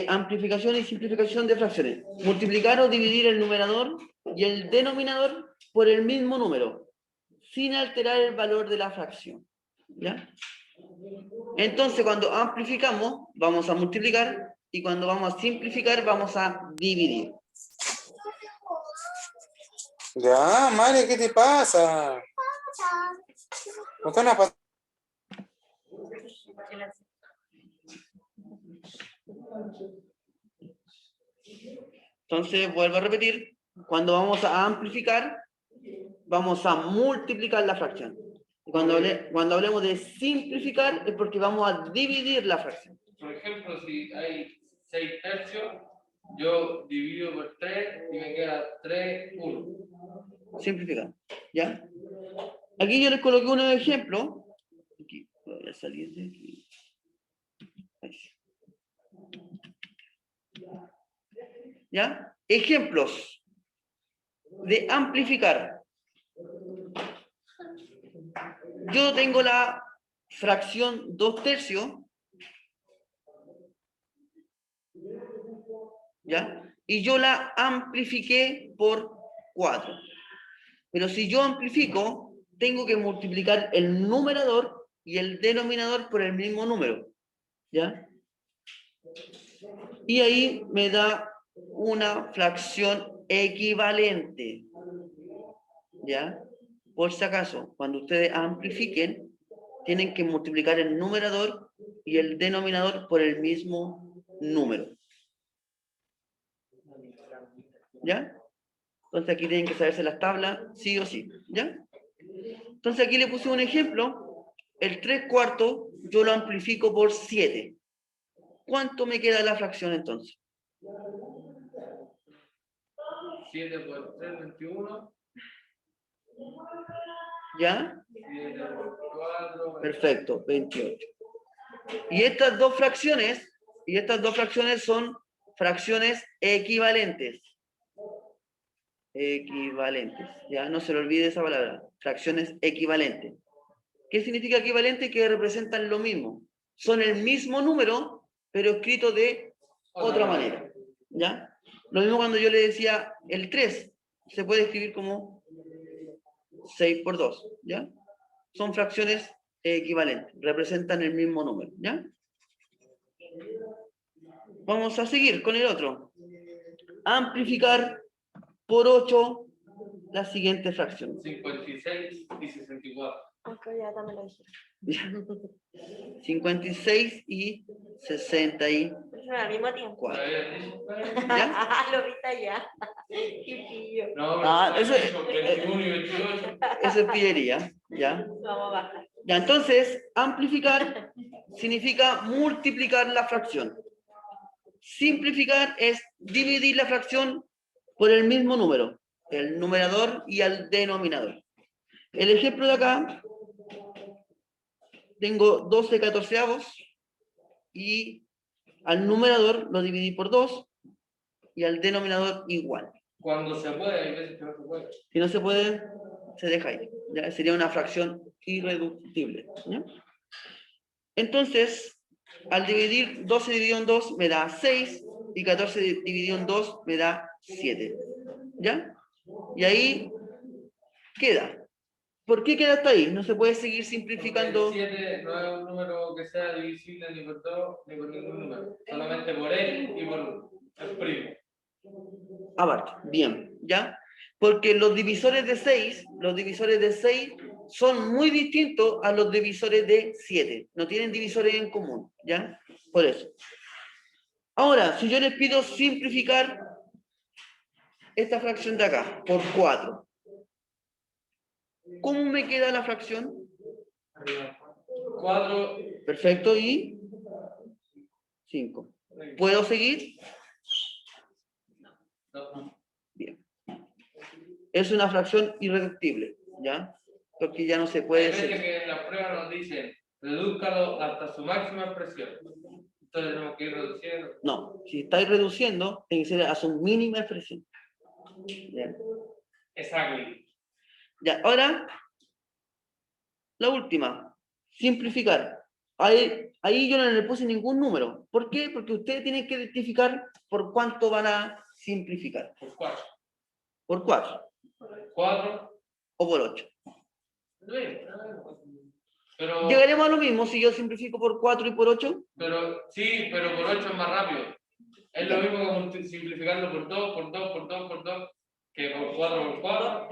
[SPEAKER 1] amplificación y simplificación de fracciones. Multiplicar o dividir el numerador y el denominador por el mismo número, sin alterar el valor de la fracción, ¿ya? Entonces, cuando amplificamos, vamos a multiplicar, y cuando vamos a simplificar, vamos a dividir.
[SPEAKER 6] Ya, María, ¿qué te pasa? ¿No te van a pasar?
[SPEAKER 1] Entonces, vuelvo a repetir, cuando vamos a amplificar, vamos a multiplicar la fracción. Y cuando hablemos de simplificar, es porque vamos a dividir la fracción.
[SPEAKER 2] Por ejemplo, si hay 6 tercios, yo divido por 3 y me queda 3, 1.
[SPEAKER 1] Simplificar, ¿ya? Aquí yo les coloqué un ejemplo. Aquí, voy a salir de aquí. Ahí sí. ¿Ya? Ejemplos de amplificar. Yo tengo la fracción 2 tercios, ¿ya? Y yo la amplifiqué por 4. Pero si yo amplifico, tengo que multiplicar el numerador y el denominador por el mismo número, ¿ya? Y ahí me da una fracción equivalente, ¿ya? Por si acaso, cuando ustedes amplifiquen, tienen que multiplicar el numerador y el denominador por el mismo número, ¿ya? Entonces aquí tienen que saberse las tablas, sí o sí, ¿ya? Entonces aquí le puse un ejemplo, el 3/4 yo lo amplifico por 7. ¿Cuánto me queda la fracción entonces?
[SPEAKER 2] 7 por 3, 21.
[SPEAKER 1] ¿Ya?
[SPEAKER 2] 7 por 4.
[SPEAKER 1] Perfecto, 28. Y estas dos fracciones son fracciones equivalentes. Equivalentes, ya no se le olvide esa palabra, fracciones equivalentes. ¿Qué significa equivalente? Que representan lo mismo. Son el mismo número, pero escrito de otra manera, ¿ya? Lo mismo cuando yo le decía el 3, se puede escribir como 6 por 2, ¿ya? Son fracciones equivalentes, representan el mismo número, ¿ya? Vamos a seguir con el otro. Amplificar por 8 la siguiente fracción.
[SPEAKER 2] 56 y 64.
[SPEAKER 3] Acá ya también lo dije.
[SPEAKER 1] 56 y 64.
[SPEAKER 3] Pero al mismo tiempo.
[SPEAKER 2] ¿Lo habías dicho?
[SPEAKER 1] ¿Ya?
[SPEAKER 3] Lo viste ya. Qué pillo.
[SPEAKER 2] No,
[SPEAKER 1] Ah, eso es-
[SPEAKER 2] 21 y 28.
[SPEAKER 1] Eso es pillería, ¿ya?
[SPEAKER 3] Vamos a bajar.
[SPEAKER 1] Ya, entonces, amplificar significa multiplicar la fracción. Simplificar es dividir la fracción por el mismo número, el numerador y el denominador. El ejemplo de acá, tengo 12/14 y al numerador lo dividí por 2 y al denominador igual.
[SPEAKER 2] Cuando se puede, hay veces que no se puede.
[SPEAKER 1] Si no se puede, se deja ahí. ¿Ya? Sería una fracción irreductible, ¿ya? Entonces, al dividir 12 dividido en 2 me da 6 y 14 dividido en 2 me da 7. ¿Ya? Y ahí queda. ¿Por qué queda hasta ahí? No se puede seguir simplificando.
[SPEAKER 2] 7 no es un número que sea divisible ni por 2 ni por ningún número. Solamente por él y por el primo.
[SPEAKER 1] Aparte, bien, ¿ya? Porque los divisores de 6 son muy distintos a los divisores de 7. No tienen divisores en común, ¿ya? Por eso. Ahora, si yo les pido simplificar esta fracción de acá por 4, ¿cómo me queda la fracción?
[SPEAKER 2] 4.
[SPEAKER 1] Perfecto, y 5. ¿Puedo seguir?
[SPEAKER 2] No.
[SPEAKER 1] Bien. Es una fracción irreductible, ¿ya? Porque ya no se puede
[SPEAKER 2] Hay veces
[SPEAKER 1] hacer.
[SPEAKER 2] que en la prueba nos dicen, redúzcalo hasta su máxima expresión. Entonces tenemos que ir reduciendo.
[SPEAKER 1] No, si estáis reduciendo, tiene que ser a su mínima expresión. ¿Ya?
[SPEAKER 2] Exacto.
[SPEAKER 1] Ya, ahora, la última, simplificar. Ahí yo no le puse ningún número. ¿Por qué? Porque ustedes tienen que identificar por cuánto van a simplificar.
[SPEAKER 2] Por 4.
[SPEAKER 1] ¿Por 4
[SPEAKER 2] 4.
[SPEAKER 1] o por 8?
[SPEAKER 2] Pero,
[SPEAKER 1] Llegaremos a lo mismo si yo simplifico por 4 y por 8.
[SPEAKER 2] sí, pero por 8 es más rápido. Es lo mismo como simplificando por 2, por 2, por 2, por 2, que por 4, por 4,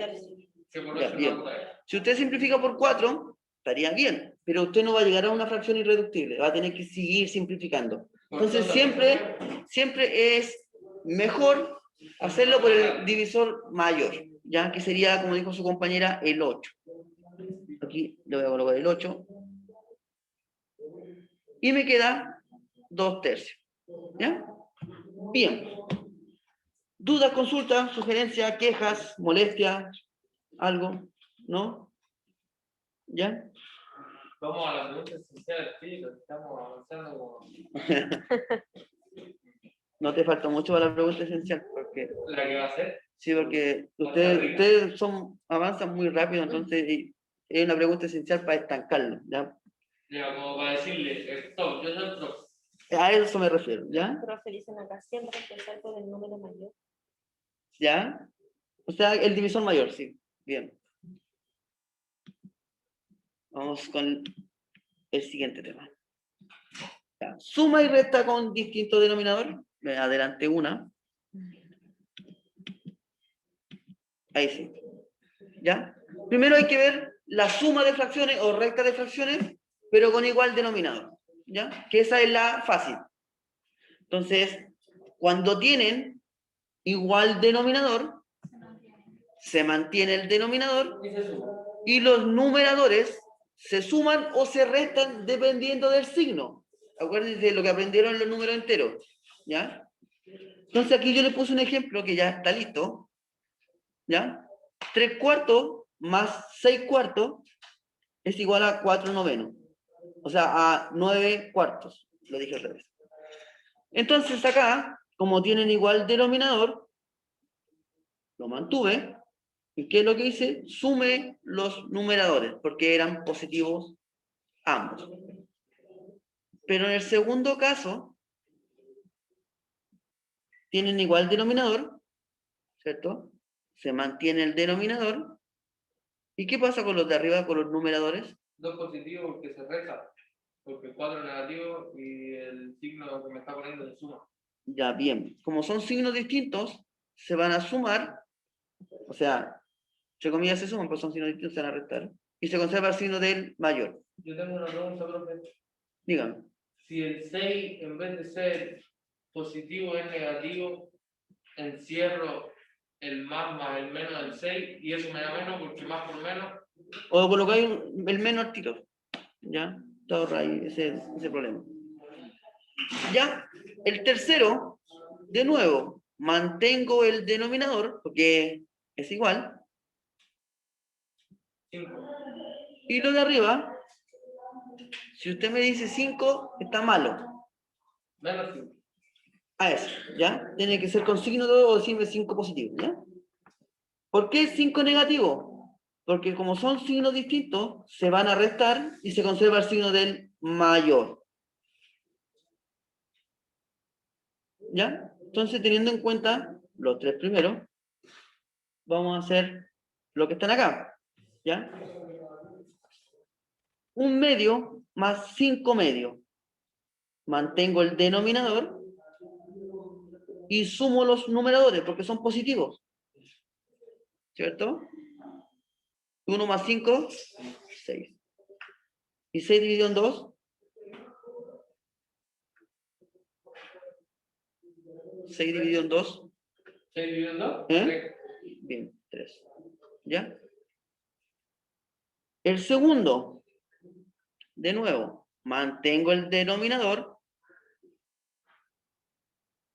[SPEAKER 2] que por 8
[SPEAKER 1] bien.
[SPEAKER 2] más rápido.
[SPEAKER 1] Si usted simplifica por 4, estaría bien, pero usted no va a llegar a una fracción irreductible, va a tener que seguir simplificando. Entonces siempre es mejor hacerlo por el divisor mayor, ya que sería, como dijo su compañera, el 8. Aquí le voy a colocar el 8. Y me queda 2/3. ¿Ya? Bien. ¿Dudas, consultas, sugerencias, quejas, molestias? ¿Algo? ¿No? ¿Ya?
[SPEAKER 2] Vamos a la pregunta esencial, chicos. Estamos avanzando como
[SPEAKER 1] No te falta mucho para la pregunta esencial, porque
[SPEAKER 2] la que va a ser.
[SPEAKER 1] sí, porque ustedes avanzan muy rápido, entonces es una pregunta esencial para estancarlo, ¿ya?
[SPEAKER 2] Ya, como para decirle, stop, yo soy profe.
[SPEAKER 1] A eso me refiero, ¿ya?
[SPEAKER 3] Profe, dicen acá, siempre empezar por el número mayor.
[SPEAKER 1] ¿Ya? O sea, el divisor mayor, sí. Bien. Vamos con el siguiente tema. Ya. Suma y resta con distinto denominador. Adelante una. Ahí sí. ¿Ya? Primero hay que ver la suma de fracciones o recta de fracciones, pero con igual denominador. ¿Ya? Que esa es la fácil. Entonces, cuando tienen igual denominador, se mantiene el denominador
[SPEAKER 2] Y se suma.
[SPEAKER 1] y los numeradores se suman o se restan dependiendo del signo. Acuérdense de lo que aprendieron en los números enteros. ¿Ya? Entonces aquí yo le puse un ejemplo que ya está listo. ¿Ya? 3/4 más 6/4 es igual a 4/9. O sea, a 9/4. Lo dije al revés. Entonces acá, como tienen igual denominador, lo mantuve. ¿Y qué es lo que hice? Sume los numeradores, porque eran positivos ambos. Pero en el segundo caso, tienen igual denominador, ¿cierto? Se mantiene el denominador. ¿Y qué pasa con los de arriba, con los numeradores?
[SPEAKER 2] 2 positivos porque se resta. Porque 4 negativo y el signo que me está poniendo se suma.
[SPEAKER 1] Ya, bien. Como son signos distintos, se van a sumar, o sea, entre comillas se suman, pero son signos distintos, se van a restar. Y se conserva el signo del mayor.
[SPEAKER 2] Yo tengo una pregunta, profe.
[SPEAKER 1] Dígame.
[SPEAKER 2] Si el 6 en vez de ser positivo es negativo, encierro el más el menos del 6 y eso me da menos porque más por menos.
[SPEAKER 1] O colocáis el menos al tiro. ¿Ya? Te ahorra ahí ese problema. Ya, el tercero, de nuevo, mantengo el denominador, porque es igual.
[SPEAKER 2] 5.
[SPEAKER 1] Y lo de arriba, si usted me dice 5, está malo.
[SPEAKER 2] Menos 5.
[SPEAKER 1] A eso, ¿ya? Tiene que ser con signo de o decirme 5 positivo, ¿ya? ¿Por qué 5 negativo? Porque como son signos distintos, se van a restar y se conserva el signo del mayor. ¿Ya? Entonces, teniendo en cuenta los tres primeros, vamos a hacer lo que están acá. ¿Ya? Un medio más 5 medios. Mantengo el denominador y sumo los numeradores porque son positivos. ¿Cierto? 1 más 5, 6. ¿Y 6 dividido en 2? 6 dividido en 2.
[SPEAKER 2] ¿6 dividido en 2?
[SPEAKER 1] ¿Eh? Bien, 3. ¿Ya? El segundo, de nuevo, mantengo el denominador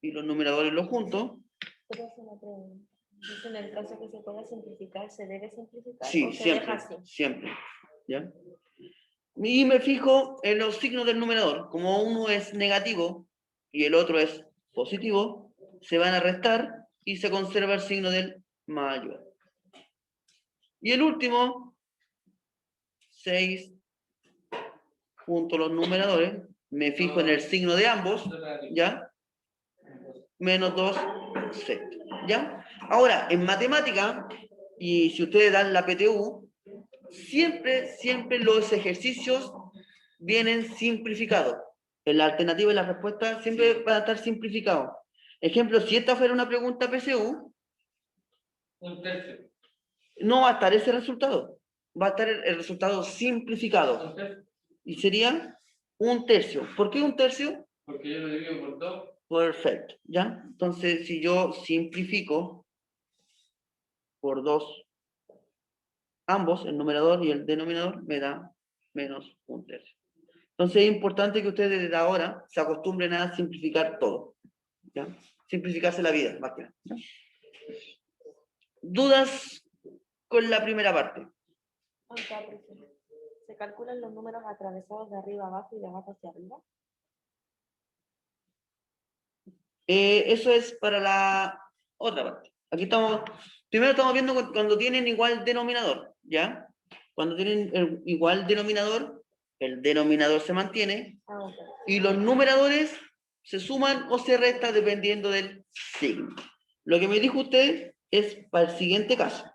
[SPEAKER 1] y los numeradores los junto.
[SPEAKER 3] Pero es una pregunta. Entonces, en el caso que se pueda simplificar, ¿se debe simplificar
[SPEAKER 1] Sí,
[SPEAKER 3] o se
[SPEAKER 1] siempre,
[SPEAKER 3] deja así?
[SPEAKER 1] siempre. ¿Ya? Y me fijo en los signos del numerador. Como uno es negativo y el otro es positivo, se van a restar y se conserva el signo del mayor. Y el último, 6 junto a los numeradores, me fijo en el signo de ambos, ¿ya? Menos 2, sexto, ¿ya? Ahora, en matemática, y si ustedes dan la PTU, siempre los ejercicios vienen simplificados. En la alternativa y la respuesta siempre van a estar simplificados. Ejemplo, si esta fuera una pregunta PSU,
[SPEAKER 2] Un tercio.
[SPEAKER 1] no va a estar ese resultado. Va a estar el resultado simplificado.
[SPEAKER 2] Un tercio.
[SPEAKER 1] Y sería un tercio. ¿Por qué un tercio?
[SPEAKER 2] Porque yo lo divido por 2.
[SPEAKER 1] Perfecto, ¿ya? Entonces, si yo simplifico por 2 ambos, el numerador y el denominador, me da menos un tercio. Entonces, es importante que ustedes desde ahora se acostumbren a simplificar todo, ¿ya? Simplificarse la vida, más que nada, ¿ya? ¿Dudas con la primera parte?
[SPEAKER 3] Acá, profesor. ¿Se calculan los números atravesados de arriba abajo y de abajo hacia arriba?
[SPEAKER 1] Eso es para la otra parte. Aquí estamos, primero estamos viendo cuando tienen igual denominador, ¿ya? Cuando tienen igual denominador, el denominador se mantiene
[SPEAKER 3] Ah, ok.
[SPEAKER 1] y los numeradores se suman o se restan dependiendo del signo. Lo que me dijo usted es para el siguiente caso.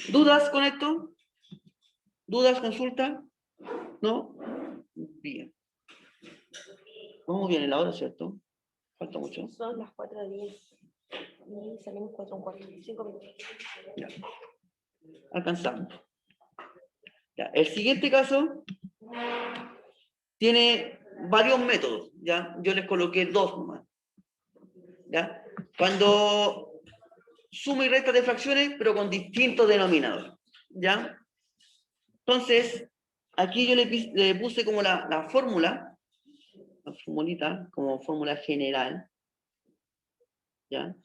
[SPEAKER 1] ¿Dudas con esto? ¿Dudas, consulta? ¿No? Bien. Vamos bien en la hora, ¿cierto? Falta mucho.
[SPEAKER 3] Son las 4:10 y salimos 4:15, 5 minutos.
[SPEAKER 1] Ya. Alcanzamos. Ya. El siguiente caso tiene varios métodos, ¿ya? Yo les coloqué 2 nomás, ¿ya? Cuando suma y resta de fracciones, pero con distintos denominadores, ¿ya? Entonces, aquí yo le puse como la fórmula, la formulita, como fórmula general, ¿ya?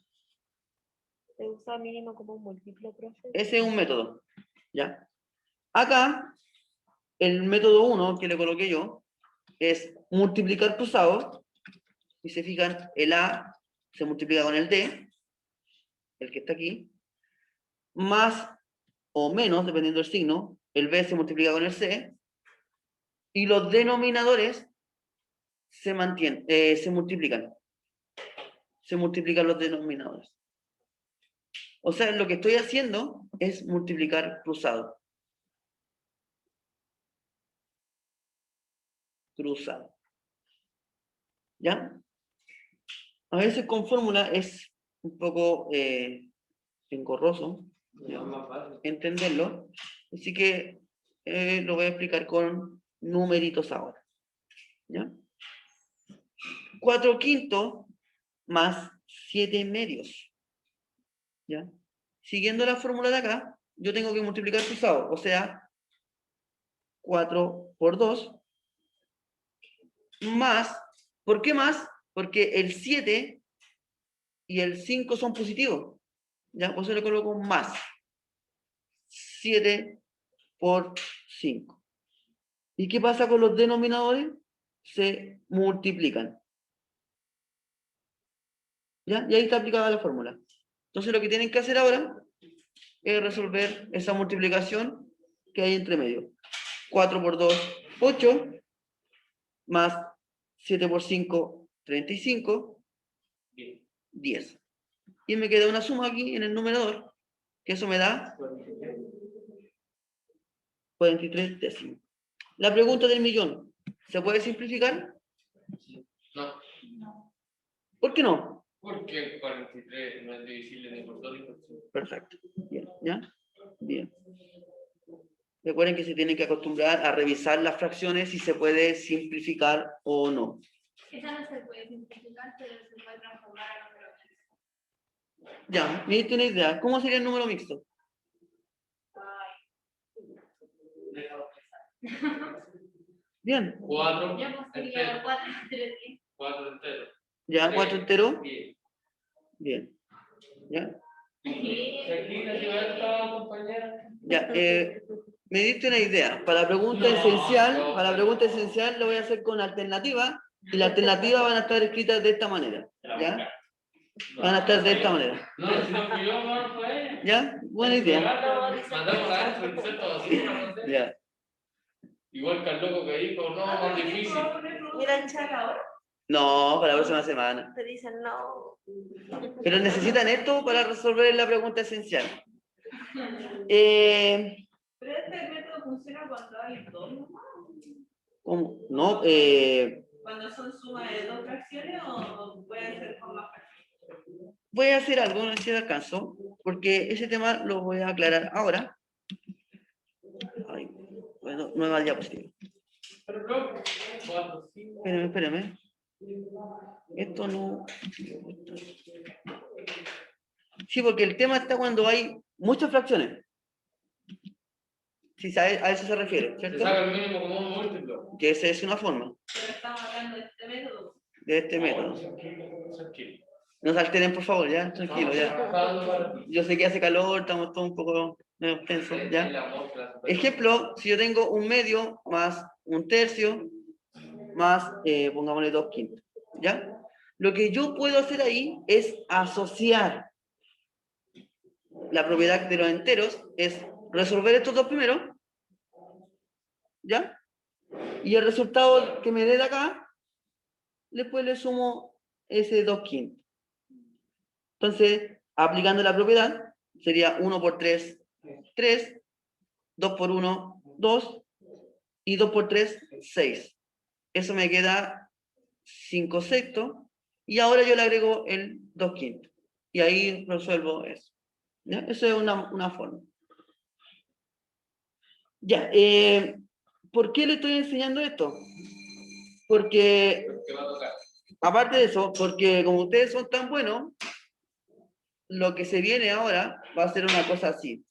[SPEAKER 3] ¿Se usa mínimo como un múltiplo, profe?
[SPEAKER 1] Ese es un método, ¿ya? Acá, el método 1 que le coloqué yo es multiplicar cruzados. Y se fijan, el A se multiplica con el D, el que está aquí, más o menos, dependiendo del signo, el B se multiplica con el C, y los denominadores se mantienen, se multiplican. Se multiplican los denominadores. O sea, lo que estoy haciendo es multiplicar cruzado. Cruzado. ¿Ya? A veces con fórmula es un poco engorroso,
[SPEAKER 2] Es más fácil.
[SPEAKER 1] entenderlo. Así que lo voy a explicar con numeritos ahora. ¿Ya? 4/5 más 7 medios. ¿Ya? Siguiendo la fórmula de acá, yo tengo que multiplicar cruzado, o sea, 4 por 2 más, ¿por qué más? Porque el 7 y el 5 son positivos. ¿Ya? Por eso le coloco más. 7 por 5. ¿Y qué pasa con los denominadores? Se multiplican. ¿Ya? Y ahí está aplicada la fórmula. Entonces lo que tienen que hacer ahora es resolver esa multiplicación que hay entre medio. 4 por 2, 8, más 7 por 5, 35,
[SPEAKER 2] 10.
[SPEAKER 1] 10. Y me queda una suma aquí en el numerador, que eso me da 43 décimos. La pregunta del millón, ¿se puede simplificar?
[SPEAKER 2] No,
[SPEAKER 1] ¿Por qué no?
[SPEAKER 2] porque el 43 no es divisible ni por 2 ni por 5.
[SPEAKER 1] Perfecto. Bien, ¿ya? Bien. Recuerden que se tienen que acostumbrar a revisar las fracciones si se puede simplificar o no.
[SPEAKER 3] Esa no se puede simplificar, pero se puede transformar a número mixto.
[SPEAKER 1] Ya, me diste una idea. ¿Cómo sería el número mixto? Bien,
[SPEAKER 2] 4
[SPEAKER 3] Ya pues sería 4 entre 10.
[SPEAKER 2] 4 enteros.
[SPEAKER 1] ya, 4 entero.
[SPEAKER 2] 10.
[SPEAKER 1] Bien. ¿Ya?
[SPEAKER 2] Tranquila, Gilberto, compañera.
[SPEAKER 1] Ya, me diste una idea. Para la pregunta esencial lo voy a hacer con alternativa y las alternativas van a estar escritas de esta manera. ¿Ya? Van a estar de esta manera.
[SPEAKER 2] No, si no fui yo, no fue él.
[SPEAKER 1] ¿Ya? Buena idea.
[SPEAKER 2] Mandamos a Ángel, ¿cierto? Así, no sé.
[SPEAKER 1] Ya.
[SPEAKER 2] Igual que el loco que dijo, no, más difícil.
[SPEAKER 5] ¿Ir a echar ahora?
[SPEAKER 1] No, para la próxima semana.
[SPEAKER 3] Te dicen no.
[SPEAKER 1] Pero necesitan esto para resolver la pregunta esencial.
[SPEAKER 5] Pero este método funciona cuando hay dos nomás.
[SPEAKER 1] ¿Cómo? No,
[SPEAKER 5] Cuando son sumas de dos fracciones o puede ser con más fracciones.
[SPEAKER 1] voy a hacer algo, no sé si alcanzo, porque ese tema lo voy a aclarar ahora. Ay, bueno, nueva diapositiva.
[SPEAKER 2] Pero loco, 4, 5.
[SPEAKER 1] Espérame. Esto no. Sí, porque el tema está cuando hay muchas fracciones. Sí, a eso se refiere,
[SPEAKER 2] Se
[SPEAKER 1] ¿cierto?
[SPEAKER 2] saca el mínimo como un múltiplo.
[SPEAKER 1] Que esa es una forma
[SPEAKER 5] Pero estamos hablando de este método.
[SPEAKER 1] de este método.
[SPEAKER 2] Tranquilo.
[SPEAKER 1] No se alteren, por favor, ya, tranquilo, ya. Yo sé que hace calor, estamos todos un poco medio tensos, ya. Ejemplo, si yo tengo un medio más un tercio más, pongámosle 2/5, ¿ya? Lo que yo puedo hacer ahí es asociar la propiedad de los enteros, es resolver estos dos primeros, ¿ya? Y el resultado que me dé de acá, después le sumo ese 2/5. Entonces, aplicando la propiedad, sería 1 por 3, 3, 2 por 1, 2, y 2 por 3, 6. Eso me queda 5 sextos, y ahora yo le agrego el 2/5. Y ahí resuelvo eso. ¿Ya? Eso es una forma. Ya, ¿por qué le estoy enseñando esto? Porque, aparte de eso, porque como ustedes son tan buenos, lo que se viene ahora va a ser una cosa así.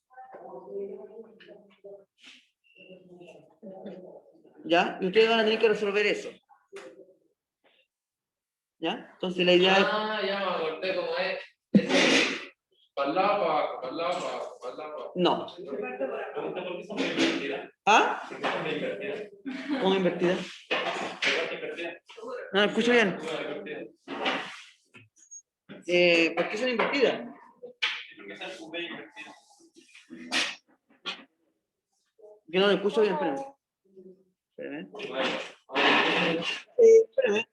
[SPEAKER 1] ¿Ya? Y ustedes van a tener que resolver eso. ¿Ya? Entonces la idea es...
[SPEAKER 2] Ah, ya me acordé cómo es. Para el lado, para abajo, para el lado, para abajo, para el lado, para abajo.
[SPEAKER 1] No.
[SPEAKER 2] Pregunta por qué son invertidas.
[SPEAKER 1] ¿Ah?
[SPEAKER 2] ¿Por qué son invertidas?
[SPEAKER 1] ¿Cómo invertida?
[SPEAKER 2] ¿Por qué invertidas?
[SPEAKER 1] No, escucho bien. ¿Por qué son invertidas?
[SPEAKER 2] ¿Por qué son invertidas?
[SPEAKER 1] Yo no lo escucho bien, espérame. Espérame.
[SPEAKER 2] Bueno,
[SPEAKER 1] Espérame.